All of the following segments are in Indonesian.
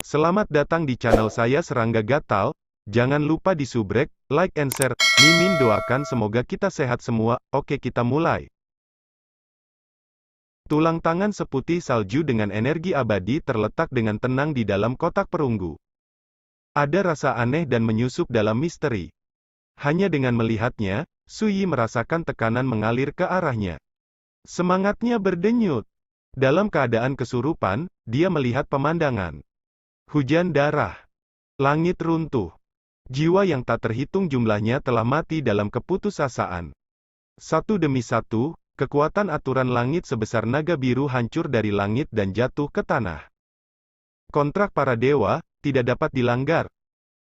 Selamat datang di channel saya Serangga Gatal. Jangan lupa di subrek, like and share. Mimin doakan semoga kita sehat semua. Oke, kita mulai. Tulang tangan seputih salju dengan energi abadi terletak dengan tenang di dalam kotak perunggu. Ada rasa aneh dan menyusup dalam misteri. Hanya dengan melihatnya, Suyi merasakan tekanan mengalir ke arahnya. Semangatnya berdenyut. Dalam keadaan kesurupan, dia melihat pemandangan. Hujan darah. Langit runtuh. Jiwa yang tak terhitung jumlahnya telah mati dalam keputusasaan. Satu demi satu, kekuatan aturan langit sebesar naga biru hancur dari langit dan jatuh ke tanah. Kontrak para dewa tidak dapat dilanggar.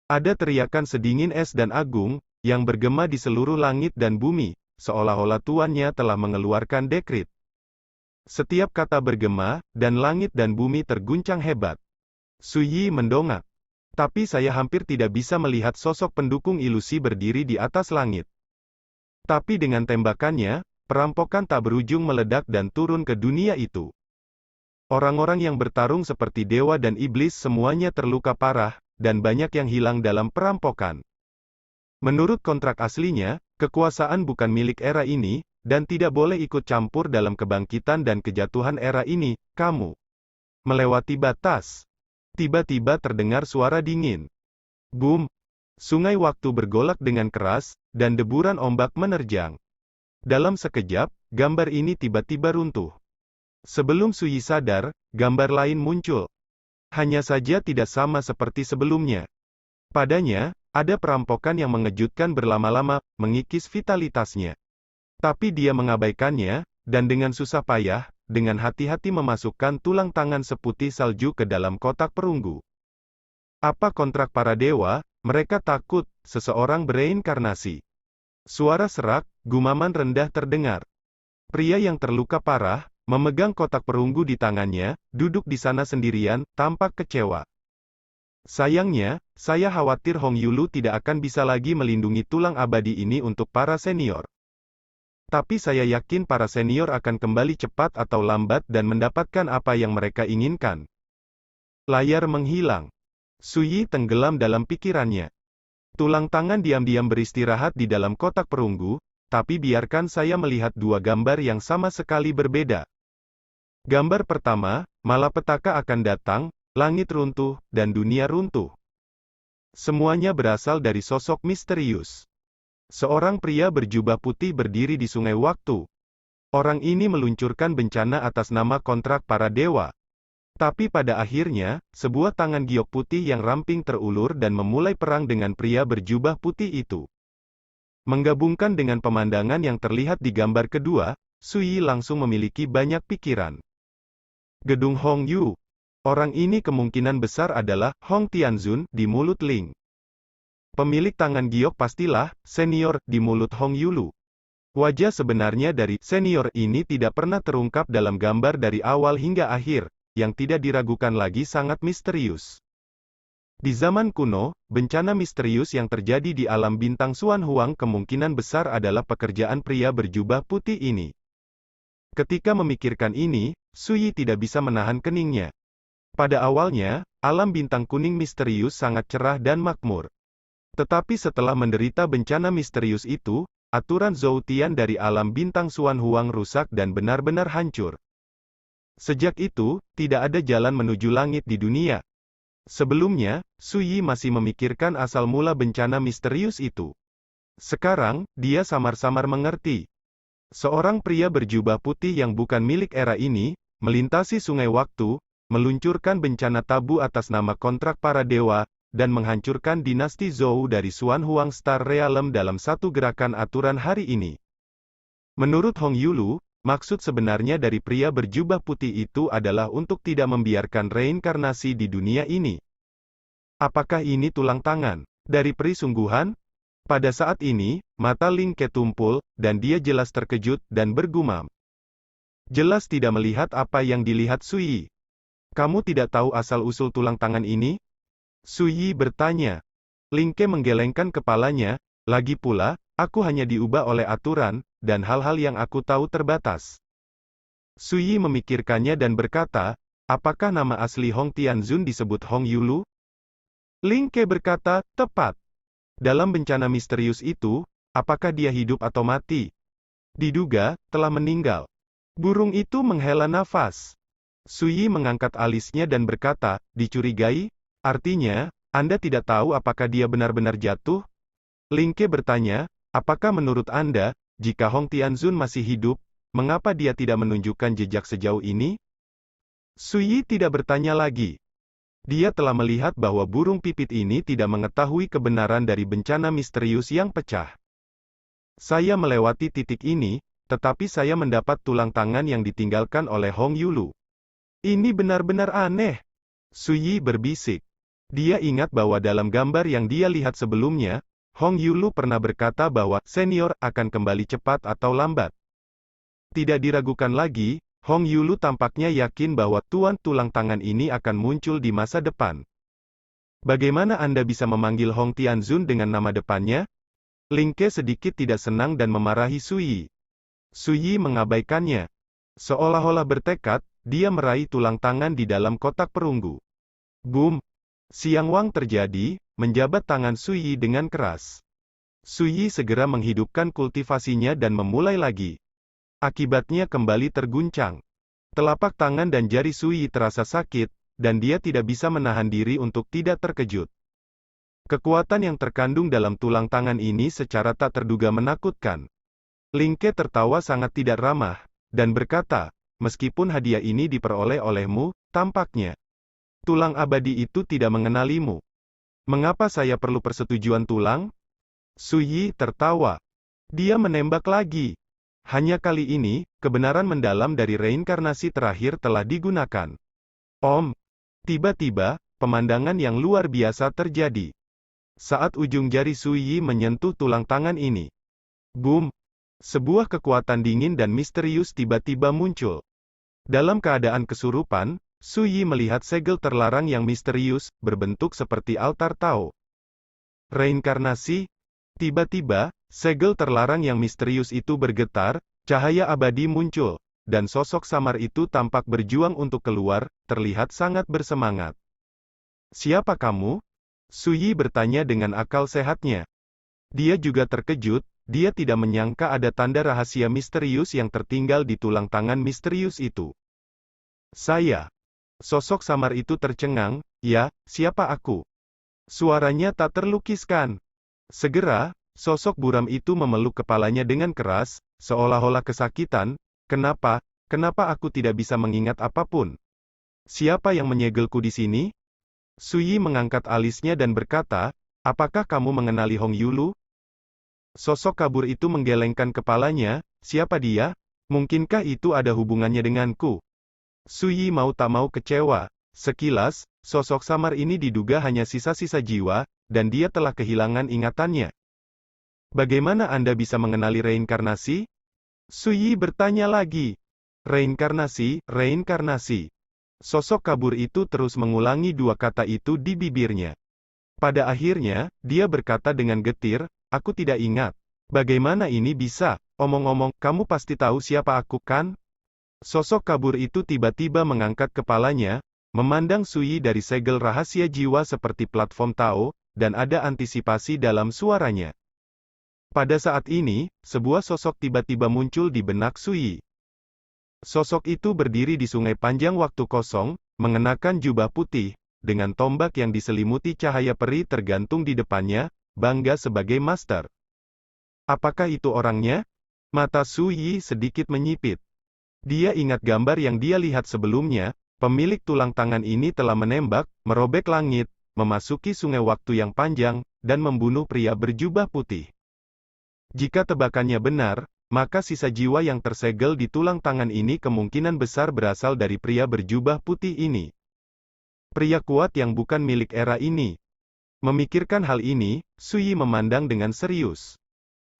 Ada teriakan sedingin es dan agung yang bergema di seluruh langit dan bumi, seolah-olah tuannya telah mengeluarkan dekrit. Setiap kata bergema, dan langit dan bumi terguncang hebat. Suyi mendongak. Tapi saya hampir tidak bisa melihat sosok pendukung ilusi berdiri di atas langit. Tapi dengan tembakannya, perampokan tak berujung meledak dan turun ke dunia itu. Orang-orang yang bertarung seperti dewa dan iblis semuanya terluka parah, dan banyak yang hilang dalam perampokan. Menurut kontrak aslinya, kekuasaan bukan milik era ini, dan tidak boleh ikut campur dalam kebangkitan dan kejatuhan era ini. Kamu melewati batas. Tiba-tiba terdengar suara dingin. Boom! Sungai waktu bergolak dengan keras, dan deburan ombak menerjang. Dalam sekejap, gambar ini tiba-tiba runtuh. Sebelum Suyi sadar, gambar lain muncul. Hanya saja tidak sama seperti sebelumnya. Padanya, ada perampokan yang mengejutkan berlama-lama, mengikis vitalitasnya. Tapi dia mengabaikannya, dan dengan susah payah, dengan hati-hati memasukkan tulang tangan seputih salju ke dalam kotak perunggu. Apa kontrak para dewa? Mereka takut, seseorang bereinkarnasi. Suara serak, gumaman rendah terdengar. Pria yang terluka parah, memegang kotak perunggu di tangannya, duduk di sana sendirian, tampak kecewa. Sayangnya, saya khawatir Hong Yulu tidak akan bisa lagi melindungi tulang abadi ini untuk para senior. Tapi saya yakin para senior akan kembali cepat atau lambat dan mendapatkan apa yang mereka inginkan. Layar menghilang. Suyi tenggelam dalam pikirannya. Tulang tangan diam-diam beristirahat di dalam kotak perunggu, tapi biarkan saya melihat dua gambar yang sama sekali berbeda. Gambar pertama, malapetaka akan datang, langit runtuh, dan dunia runtuh. Semuanya berasal dari sosok misterius. Seorang pria berjubah putih berdiri di sungai waktu. Orang ini meluncurkan bencana atas nama kontrak para dewa. Tapi pada akhirnya, sebuah tangan giok putih yang ramping terulur dan memulai perang dengan pria berjubah putih itu. Menggabungkan dengan pemandangan yang terlihat di gambar kedua, Suyi langsung memiliki banyak pikiran. Gedung Hong Yu. Orang ini kemungkinan besar adalah Hong Tianzun di mulut Ling. Pemilik tangan giok pastilah senior di mulut Hong Yulu. Wajah sebenarnya dari senior ini tidak pernah terungkap dalam gambar dari awal hingga akhir, yang tidak diragukan lagi sangat misterius. Di zaman kuno, bencana misterius yang terjadi di alam bintang Xuan Huang kemungkinan besar adalah pekerjaan pria berjubah putih ini. Ketika memikirkan ini, Suyi tidak bisa menahan keningnya. Pada awalnya, alam bintang kuning misterius sangat cerah dan makmur. Tetapi setelah menderita bencana misterius itu, aturan Zoutian dari alam bintang Xuan Huang rusak dan benar-benar hancur. Sejak itu, tidak ada jalan menuju langit di dunia. Sebelumnya, Suyi masih memikirkan asal mula bencana misterius itu. Sekarang, dia samar-samar mengerti. Seorang pria berjubah putih yang bukan milik era ini, melintasi sungai waktu, meluncurkan bencana tabu atas nama kontrak para dewa, dan menghancurkan dinasti Zhou dari Xuan Huang Star Realm dalam satu gerakan aturan hari ini. Menurut Hong Yulu, maksud sebenarnya dari pria berjubah putih itu adalah untuk tidak membiarkan reinkarnasi di dunia ini. Apakah ini tulang tangan dari peri sungguhan? Pada saat ini, mata Ling ketumpul, dan dia jelas terkejut dan bergumam. Jelas tidak melihat apa yang dilihat Suyi. Kamu tidak tahu asal-usul tulang tangan ini? Suyi bertanya. Lingke menggelengkan kepalanya, lagi pula, aku hanya diubah oleh aturan, dan hal-hal yang aku tahu terbatas. Suyi memikirkannya dan berkata, Apakah nama asli Hong Tianzun disebut Hong Yulu? Ling Ke berkata, tepat. Dalam bencana misterius itu, apakah dia hidup atau mati? Diduga, telah meninggal. Burung itu menghela nafas. Suyi mengangkat alisnya dan berkata, dicurigai? Artinya, Anda tidak tahu apakah dia benar-benar jatuh? Ling Ke bertanya, apakah menurut Anda, jika Hong Tianzun masih hidup, mengapa dia tidak menunjukkan jejak sejauh ini? Suyi tidak bertanya lagi. Dia telah melihat bahwa burung pipit ini tidak mengetahui kebenaran dari bencana misterius yang pecah. Saya melewati titik ini, tetapi saya mendapat tulang tangan yang ditinggalkan oleh Hong Yulu. Ini benar-benar aneh. Suyi berbisik. Dia ingat bahwa dalam gambar yang dia lihat sebelumnya, Hong Yulu pernah berkata bahwa senior akan kembali cepat atau lambat. Tidak diragukan lagi, Hong Yulu tampaknya yakin bahwa tuan tulang tangan ini akan muncul di masa depan. Bagaimana Anda bisa memanggil Hong Tianzun dengan nama depannya? Ling Ke sedikit tidak senang dan memarahi Suyi. Suyi mengabaikannya. Seolah-olah bertekad, dia meraih tulang tangan di dalam kotak perunggu. Boom! Siang Wang terjadi, menjabat tangan Suyi dengan keras. Suyi segera menghidupkan kultivasinya dan memulai lagi. Akibatnya kembali terguncang. Telapak tangan dan jari Suyi terasa sakit, dan dia tidak bisa menahan diri untuk tidak terkejut. Kekuatan yang terkandung dalam tulang tangan ini secara tak terduga menakutkan. Ling Ke tertawa sangat tidak ramah, dan berkata, meskipun hadiah ini diperoleh olehmu, tampaknya tulang abadi itu tidak mengenalimu. Mengapa saya perlu persetujuan tulang? Suyi tertawa. Dia menembak lagi. Hanya kali ini, kebenaran mendalam dari reinkarnasi terakhir telah digunakan. Om! Tiba-tiba, pemandangan yang luar biasa terjadi. Saat ujung jari Suyi menyentuh tulang tangan ini. Boom! Sebuah kekuatan dingin dan misterius tiba-tiba muncul. Dalam keadaan kesurupan, Suyi melihat segel terlarang yang misterius, berbentuk seperti altar Tao. Reinkarnasi? Tiba-tiba, segel terlarang yang misterius itu bergetar, cahaya abadi muncul, dan sosok samar itu tampak berjuang untuk keluar, terlihat sangat bersemangat. Siapa kamu? Suyi bertanya dengan akal sehatnya. Dia juga terkejut, dia tidak menyangka ada tanda rahasia misterius yang tertinggal di tulang tangan misterius itu. Saya. Sosok samar itu tercengang, ya, siapa aku? Suaranya tak terlukiskan. Segera, sosok buram itu memeluk kepalanya dengan keras, seolah-olah kesakitan. Kenapa aku tidak bisa mengingat apapun? Siapa yang menyegelku di sini? Suyi mengangkat alisnya dan berkata, apakah kamu mengenali Hong Yulu? Sosok kabur itu menggelengkan kepalanya, siapa dia? Mungkinkah itu ada hubungannya denganku? Suyi mau tak mau kecewa. Sekilas, sosok samar ini diduga hanya sisa-sisa jiwa, dan dia telah kehilangan ingatannya. Bagaimana Anda bisa mengenali reinkarnasi? Suyi bertanya lagi. Reinkarnasi. Sosok kabur itu terus mengulangi dua kata itu di bibirnya. Pada akhirnya, dia berkata dengan getir, aku tidak ingat. Bagaimana ini bisa? Omong-omong, kamu pasti tahu siapa aku kan? Sosok kabur itu tiba-tiba mengangkat kepalanya, memandang Suyi dari segel rahasia jiwa seperti platform Tao, dan ada antisipasi dalam suaranya. Pada saat ini, sebuah sosok tiba-tiba muncul di benak Suyi. Sosok itu berdiri di sungai panjang waktu kosong, mengenakan jubah putih, dengan tombak yang diselimuti cahaya peri tergantung di depannya, bangga sebagai master. Apakah itu orangnya? Mata Suyi sedikit menyipit. Dia ingat gambar yang dia lihat sebelumnya, pemilik tulang tangan ini telah menembak, merobek langit, memasuki sungai waktu yang panjang, dan membunuh pria berjubah putih. Jika tebakannya benar, maka sisa jiwa yang tersegel di tulang tangan ini kemungkinan besar berasal dari pria berjubah putih ini. Pria kuat yang bukan milik era ini. Memikirkan hal ini, Suyi memandang dengan serius.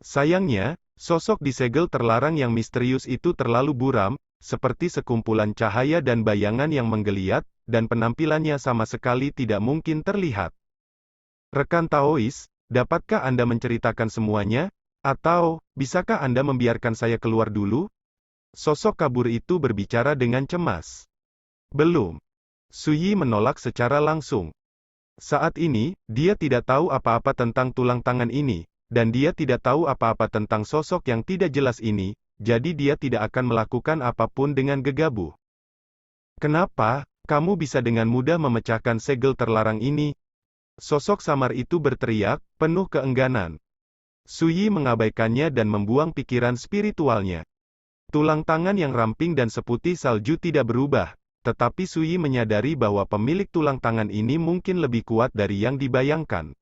Sayangnya, sosok di segel terlarang yang misterius itu terlalu buram, seperti sekumpulan cahaya dan bayangan yang menggeliat, dan penampilannya sama sekali tidak mungkin terlihat. Rekan Taois, dapatkah Anda menceritakan semuanya? Atau, bisakah Anda membiarkan saya keluar dulu? Sosok kabur itu berbicara dengan cemas. Belum. Suyi menolak secara langsung. Saat ini, dia tidak tahu apa-apa tentang tulang tangan ini, dan dia tidak tahu apa-apa tentang sosok yang tidak jelas ini, jadi dia tidak akan melakukan apapun dengan gegabah. Kenapa? Kamu bisa dengan mudah memecahkan segel terlarang ini? Sosok samar itu berteriak, penuh keengganan. Suyi mengabaikannya dan membuang pikiran spiritualnya. Tulang tangan yang ramping dan seputih salju tidak berubah, tetapi Suyi menyadari bahwa pemilik tulang tangan ini mungkin lebih kuat dari yang dibayangkan.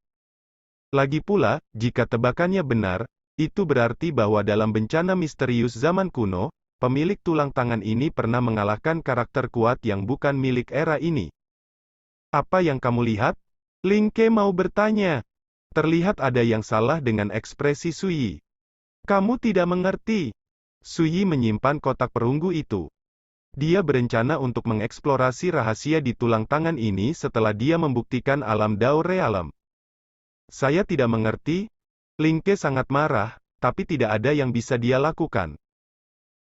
Lagi pula, jika tebakannya benar, itu berarti bahwa dalam bencana misterius zaman kuno, pemilik tulang tangan ini pernah mengalahkan karakter kuat yang bukan milik era ini. Apa yang kamu lihat? Ling Ke mau bertanya. Terlihat ada yang salah dengan ekspresi Suyi. Kamu tidak mengerti. Suyi menyimpan kotak perunggu itu. Dia berencana untuk mengeksplorasi rahasia di tulang tangan ini setelah dia membuktikan alam Dao Realem. Saya tidak mengerti. Ling Ke sangat marah, tapi tidak ada yang bisa dia lakukan.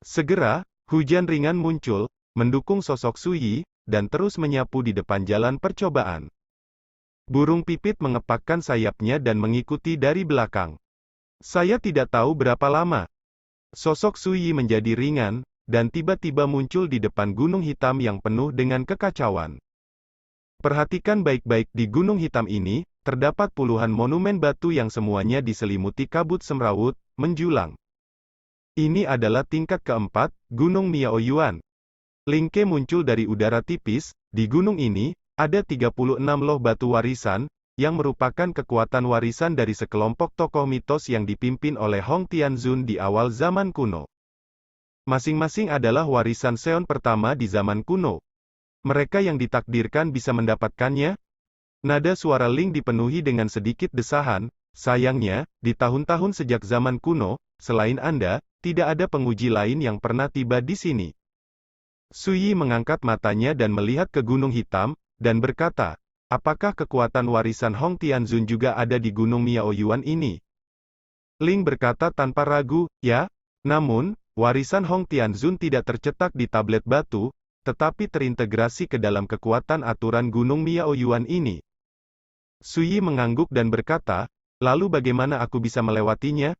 Segera, hujan ringan muncul, mendukung sosok Suyi, dan terus menyapu di depan jalan percobaan. Burung pipit mengepakkan sayapnya dan mengikuti dari belakang. Saya tidak tahu berapa lama. Sosok Suyi menjadi ringan, dan tiba-tiba muncul di depan gunung hitam yang penuh dengan kekacauan. Perhatikan baik-baik di gunung hitam ini, terdapat puluhan monumen batu yang semuanya diselimuti kabut semrawut, menjulang. Ini adalah tingkat keempat, Gunung Miaoyuan. Ling Ke muncul dari udara tipis, di gunung ini, ada 36 loh batu warisan, yang merupakan kekuatan warisan dari sekelompok tokoh mitos yang dipimpin oleh Hong Tianzun di awal zaman kuno. Masing-masing adalah warisan Seon pertama di zaman kuno. Mereka yang ditakdirkan bisa mendapatkannya? Nada suara Ling dipenuhi dengan sedikit desahan. Sayangnya, di tahun-tahun sejak zaman kuno, selain Anda, tidak ada penguji lain yang pernah tiba di sini. Suyi mengangkat matanya dan melihat ke gunung hitam, dan berkata, apakah kekuatan warisan Hong Tianzun juga ada di Gunung Miaoyuan ini? Ling berkata tanpa ragu, ya. Namun, warisan Hong Tianzun tidak tercetak di tablet batu, tetapi terintegrasi ke dalam kekuatan aturan Gunung Miaoyuan ini. Suyi mengangguk dan berkata, lalu bagaimana aku bisa melewatinya?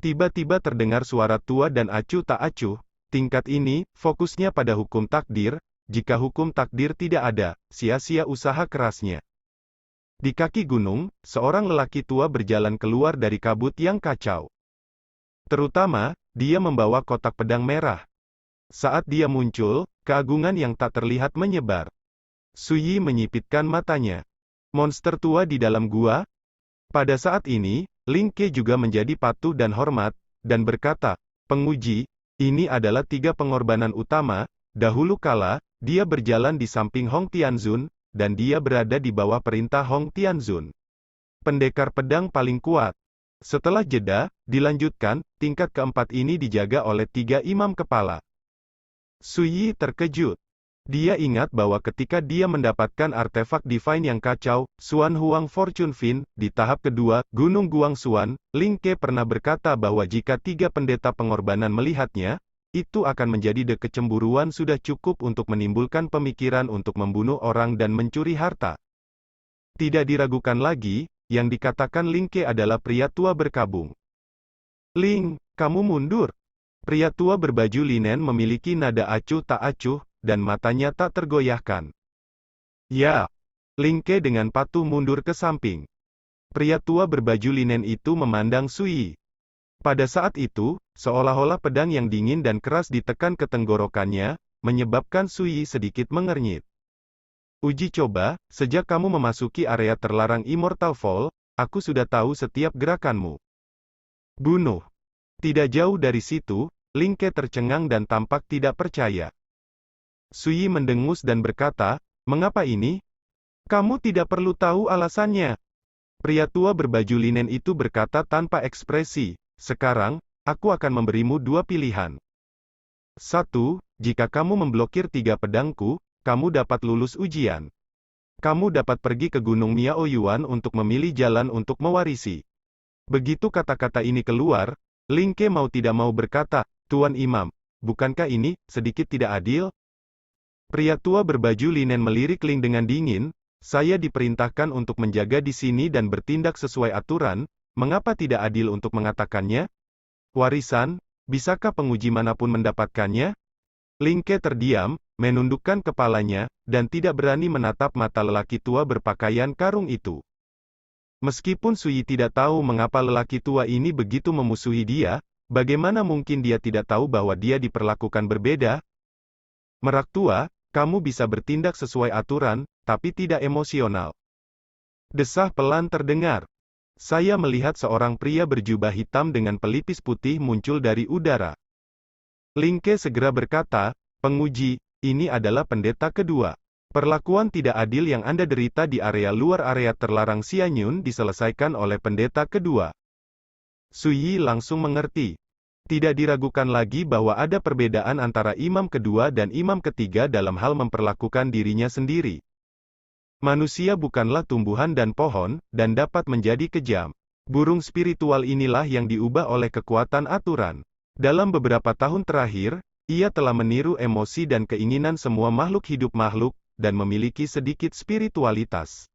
Tiba-tiba terdengar suara tua dan acuh tak acuh. Tingkat ini, fokusnya pada hukum takdir. Jika hukum takdir tidak ada, sia-sia usaha kerasnya. Di kaki gunung, seorang lelaki tua berjalan keluar dari kabut yang kacau. Terutama, dia membawa kotak pedang merah. Saat dia muncul, keagungan yang tak terlihat menyebar. Suyi menyipitkan matanya. Monster tua di dalam gua? Pada saat ini, Ling Ke juga menjadi patuh dan hormat, dan berkata, penguji, ini adalah 3 pengorbanan utama. Dahulu kala, dia berjalan di samping Hong Tianzun, dan dia berada di bawah perintah Hong Tianzun. Pendekar pedang paling kuat. Setelah jeda, dilanjutkan, tingkat keempat ini dijaga oleh 3 imam kepala. Suyi terkejut. Dia ingat bahwa ketika dia mendapatkan artefak divine yang kacau, Xuan Huang Fortune Fin, di tahap kedua, Gunung Guangxuan, Ling Ke pernah berkata bahwa jika 3 pendeta pengorbanan melihatnya, itu akan menjadi kecemburuan sudah cukup untuk menimbulkan pemikiran untuk membunuh orang dan mencuri harta. Tidak diragukan lagi, yang dikatakan Ling Ke adalah pria tua berkabung. Ling, kamu mundur. Pria tua berbaju linen memiliki nada acuh tak acuh, dan matanya tak tergoyahkan. Ya. Ling Ke dengan patuh mundur ke samping. Pria tua berbaju linen itu memandang Suyi. Pada saat itu, seolah-olah pedang yang dingin dan keras ditekan ke tenggorokannya, menyebabkan Suyi sedikit mengernyit. Uji coba, sejak kamu memasuki area terlarang Immortal Fall, aku sudah tahu setiap gerakanmu. Bunuh. Tidak jauh dari situ, Ling Ke tercengang dan tampak tidak percaya. Suyi mendengus dan berkata, mengapa ini? Kamu tidak perlu tahu alasannya. Pria tua berbaju linen itu berkata tanpa ekspresi, sekarang, aku akan memberimu 2 pilihan. 1. Jika kamu memblokir 3 pedangku, kamu dapat lulus ujian. Kamu dapat pergi ke Gunung Miaoyuan untuk memilih jalan untuk mewarisi. Begitu kata-kata ini keluar, Ling Ke mau tidak mau berkata, Tuan Imam, bukankah ini sedikit tidak adil? Pria tua berbaju linen melirik Ling dengan dingin, saya diperintahkan untuk menjaga di sini dan bertindak sesuai aturan, mengapa tidak adil untuk mengatakannya? Warisan, bisakah penguji manapun mendapatkannya? Ling Ke terdiam, menundukkan kepalanya, dan tidak berani menatap mata lelaki tua berpakaian karung itu. Meskipun Sui tidak tahu mengapa lelaki tua ini begitu memusuhi dia, bagaimana mungkin dia tidak tahu bahwa dia diperlakukan berbeda? Merak tua, kamu bisa bertindak sesuai aturan, tapi tidak emosional. Desah pelan terdengar. Saya melihat seorang pria berjubah hitam dengan pelipis putih muncul dari udara. Ling Ke segera berkata, penguji, ini adalah pendeta kedua. Perlakuan tidak adil yang Anda derita di area luar area terlarang Xianyun diselesaikan oleh pendeta kedua. Sui langsung mengerti. Tidak diragukan lagi bahwa ada perbedaan antara imam kedua dan imam ketiga dalam hal memperlakukan dirinya sendiri. Manusia bukanlah tumbuhan dan pohon, dan dapat menjadi kejam. Burung spiritual inilah yang diubah oleh kekuatan aturan. Dalam beberapa tahun terakhir, ia telah meniru emosi dan keinginan semua makhluk hidup makhluk, dan memiliki sedikit spiritualitas.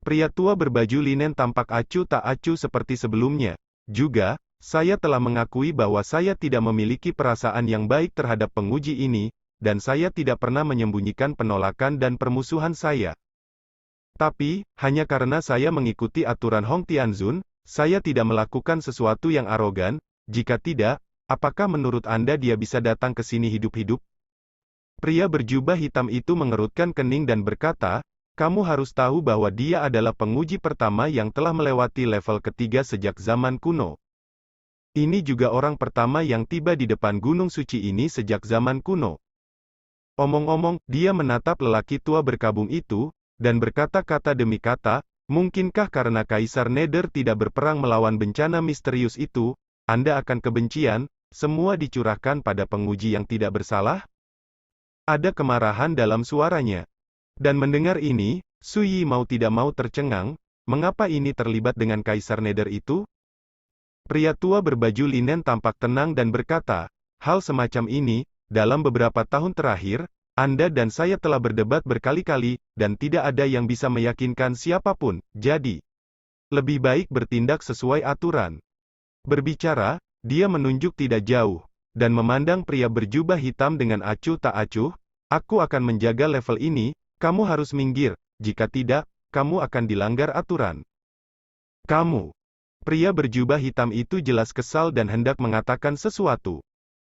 Pria tua berbaju linen tampak acuh tak acuh seperti sebelumnya. Juga, saya telah mengakui bahwa saya tidak memiliki perasaan yang baik terhadap penguji ini, dan saya tidak pernah menyembunyikan penolakan dan permusuhan saya. Tapi, hanya karena saya mengikuti aturan Hong Tianzun, saya tidak melakukan sesuatu yang arogan. Jika tidak, apakah menurut Anda dia bisa datang ke sini hidup-hidup? Pria berjubah hitam itu mengerutkan kening dan berkata, kamu harus tahu bahwa dia adalah penguji pertama yang telah melewati level ketiga sejak zaman kuno. Ini juga orang pertama yang tiba di depan gunung suci ini sejak zaman kuno. Omong-omong, dia menatap lelaki tua berkabung itu, dan berkata-kata demi kata, mungkinkah karena Kaisar Nether tidak berperang melawan bencana misterius itu, Anda akan kebencian, semua dicurahkan pada penguji yang tidak bersalah? Ada kemarahan dalam suaranya. Dan mendengar ini, Sui mau tidak mau tercengang, mengapa ini terlibat dengan Kaisar Nether itu? Pria tua berbaju linen tampak tenang dan berkata, hal semacam ini, dalam beberapa tahun terakhir, Anda dan saya telah berdebat berkali-kali, dan tidak ada yang bisa meyakinkan siapapun, jadi, lebih baik bertindak sesuai aturan. Berbicara, dia menunjuk tidak jauh, dan memandang pria berjubah hitam dengan acuh tak acuh, aku akan menjaga level ini, kamu harus minggir, jika tidak, kamu akan dilanggar aturan. Kamu. Pria berjubah hitam itu jelas kesal dan hendak mengatakan sesuatu.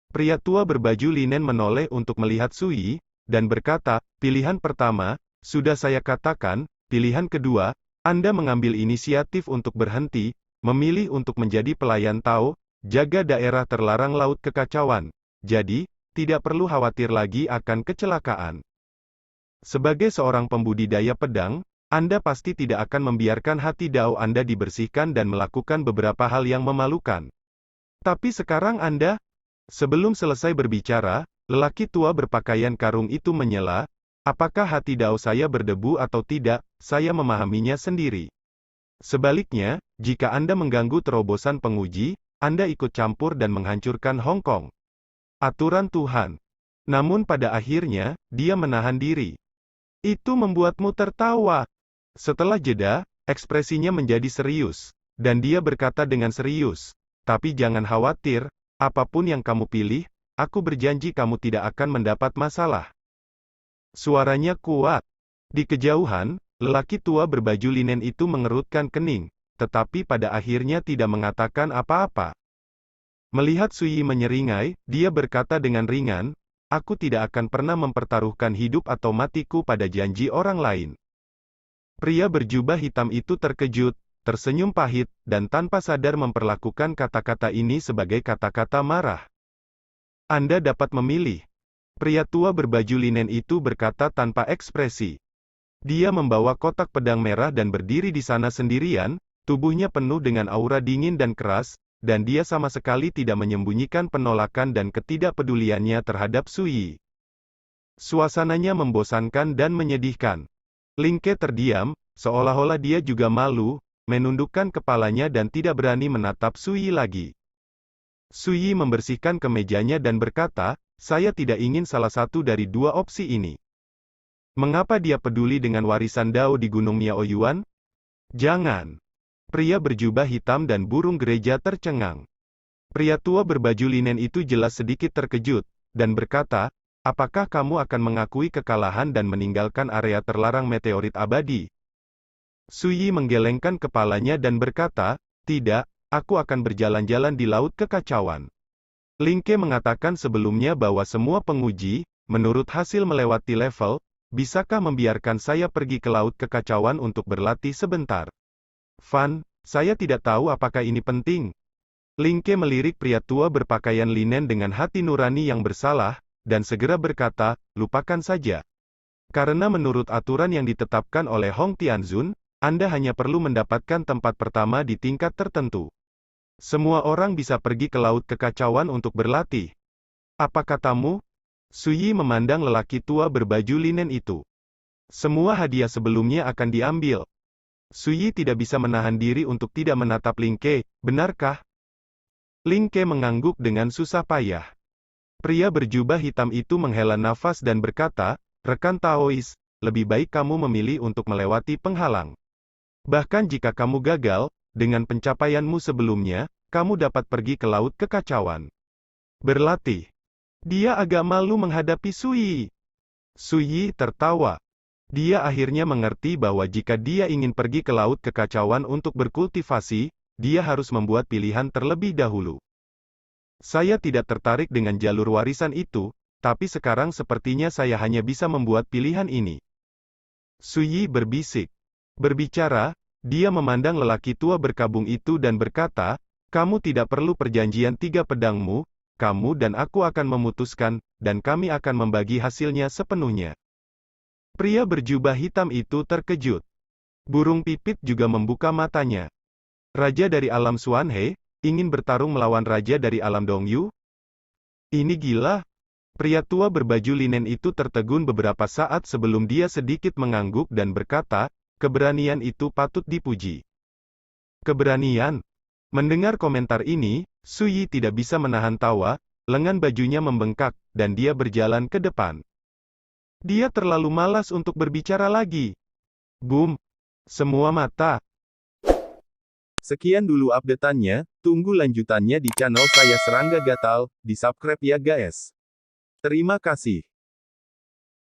Pria tua berbaju linen menoleh untuk melihat Sui, dan berkata, pilihan pertama, sudah saya katakan, pilihan kedua, Anda mengambil inisiatif untuk berhenti, memilih untuk menjadi pelayan Tao, jaga daerah terlarang laut kekacauan. Jadi, tidak perlu khawatir lagi akan kecelakaan. Sebagai seorang pembudidaya pedang, Anda pasti tidak akan membiarkan hati Dao Anda dibersihkan dan melakukan beberapa hal yang memalukan. Tapi sekarang Anda, sebelum selesai berbicara, lelaki tua berpakaian karung itu menyela, apakah hati Dao saya berdebu atau tidak, saya memahaminya sendiri. Sebaliknya, jika Anda mengganggu terobosan penguji, Anda ikut campur dan menghancurkan Hong Kong. Aturan Tuhan. Namun pada akhirnya, dia menahan diri. Itu membuatmu tertawa. Setelah jeda, ekspresinya menjadi serius. Dan dia berkata dengan serius, tapi jangan khawatir, apapun yang kamu pilih, aku berjanji kamu tidak akan mendapat masalah. Suaranya kuat. Di kejauhan, lelaki tua berbaju linen itu mengerutkan kening, tetapi pada akhirnya tidak mengatakan apa-apa. Melihat Sui menyeringai, dia berkata dengan ringan, aku tidak akan pernah mempertaruhkan hidup atau matiku pada janji orang lain. Pria berjubah hitam itu terkejut, tersenyum pahit, dan tanpa sadar memperlakukan kata-kata ini sebagai kata-kata marah. Anda dapat memilih. Pria tua berbaju linen itu berkata tanpa ekspresi. Dia membawa kotak pedang merah dan berdiri di sana sendirian, tubuhnya penuh dengan aura dingin dan keras, dan dia sama sekali tidak menyembunyikan penolakan dan ketidakpeduliannya terhadap Sui. Suasananya membosankan dan menyedihkan. Ling Ke terdiam, seolah-olah dia juga malu, menundukkan kepalanya dan tidak berani menatap Sui lagi. Suyi membersihkan kemejanya dan berkata, saya tidak ingin salah satu dari dua opsi ini. Mengapa dia peduli dengan warisan Dao di Gunung Miaoyuan? Jangan. Pria berjubah hitam dan burung gereja tercengang. Pria tua berbaju linen itu jelas sedikit terkejut, dan berkata, apakah kamu akan mengakui kekalahan dan meninggalkan area terlarang meteorit abadi? Suyi menggelengkan kepalanya dan berkata, tidak, aku akan berjalan-jalan di laut kekacauan. Ling Ke mengatakan sebelumnya bahwa semua penguji, menurut hasil melewati level, bisakah membiarkan saya pergi ke laut kekacauan untuk berlatih sebentar? Fan, saya tidak tahu apakah ini penting. Ling Ke melirik pria tua berpakaian linen dengan hati nurani yang bersalah, dan segera berkata, lupakan saja. Karena menurut aturan yang ditetapkan oleh Hong Tianzun, Anda hanya perlu mendapatkan tempat pertama di tingkat tertentu. Semua orang bisa pergi ke laut kekacauan untuk berlatih. Apa katamu? Suyi memandang lelaki tua berbaju linen itu. Semua hadiah sebelumnya akan diambil. Suyi tidak bisa menahan diri untuk tidak menatap Ling Ke, benarkah? Ling Ke mengangguk dengan susah payah. Pria berjubah hitam itu menghela nafas dan berkata, rekan Taois, lebih baik kamu memilih untuk melewati penghalang. Bahkan jika kamu gagal, dengan pencapaianmu sebelumnya, kamu dapat pergi ke laut kekacauan. Berlatih. Dia agak malu menghadapi Suyi. Suyi tertawa. Dia akhirnya mengerti bahwa jika dia ingin pergi ke laut kekacauan untuk berkultivasi, dia harus membuat pilihan terlebih dahulu. Saya tidak tertarik dengan jalur warisan itu, tapi sekarang sepertinya saya hanya bisa membuat pilihan ini. Suyi berbisik. Berbicara, dia memandang lelaki tua berkabung itu dan berkata, kamu tidak perlu perjanjian 3 pedangmu, kamu dan aku akan memutuskan, dan kami akan membagi hasilnya sepenuhnya. Pria berjubah hitam itu terkejut. Burung pipit juga membuka matanya. Raja dari alam Xuanhe, ingin bertarung melawan raja dari alam Dongyu? Ini gila. Pria tua berbaju linen itu tertegun beberapa saat sebelum dia sedikit mengangguk dan berkata, keberanian itu patut dipuji. Keberanian? Mendengar komentar ini, Suyi tidak bisa menahan tawa, lengan bajunya membengkak, dan dia berjalan ke depan. Dia terlalu malas untuk berbicara lagi. Boom! Semua mata. Sekian dulu update-annya, tunggu lanjutannya di channel saya Serangga Gatal, di subscribe ya guys. Terima kasih.